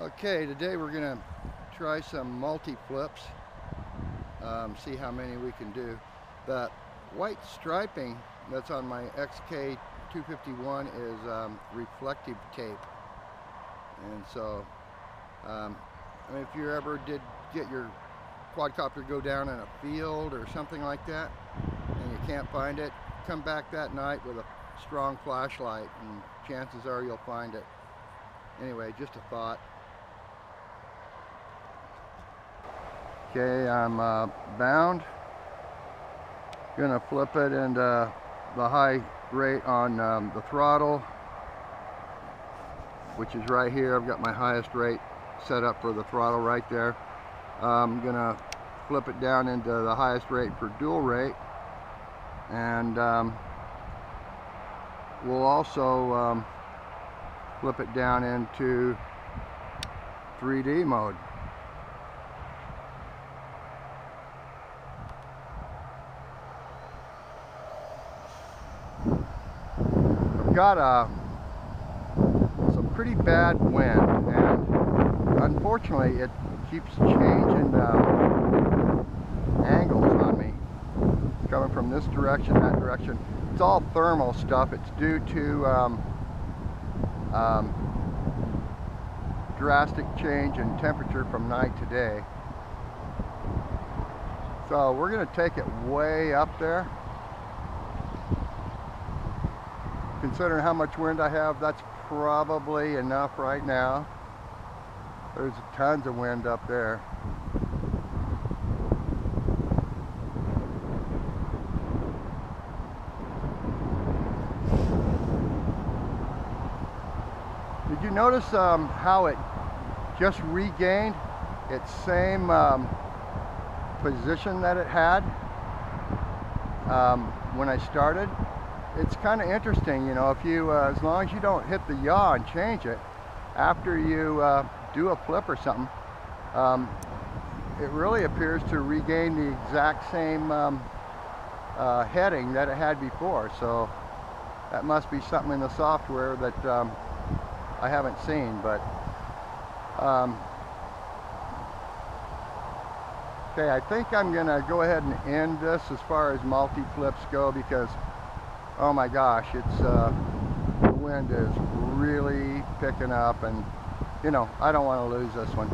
Okay, today we're going to try some multi-flips, see how many we can do. The white striping that's on my X251 is reflective tape. And so, I mean, if you ever did get your quadcopter go down in a field or something like that, and you can't find it, come back that night with a strong flashlight and chances are you'll find it. Anyway, just a thought. Okay, I'm bound. Gonna flip it into the high rate on the throttle, which is right here. I've got my highest rate set up for the throttle right there. I'm gonna flip it down into the highest rate for dual rate, and we'll also flip it down into 3D mode. I've got some pretty bad wind, and unfortunately it keeps changing angles on me. It's coming from this direction, that direction. It's all thermal stuff. It's due to drastic change in temperature from night to day. So we're going to take it way up there. Considering how much wind I have, that's probably enough right now. There's tons of wind up there. Did you notice how it just regained its same position that it had when I started? It's kind of interesting, you know, if you, as long as you don't hit the yaw and change it, after you do a flip or something, it really appears to regain the exact same heading that it had before. So that must be something in the software that I haven't seen, but okay, I think I'm gonna go ahead and end this as far as multi-flips go, because oh my gosh, it's the wind is really picking up, and you know, I don't want to lose this one.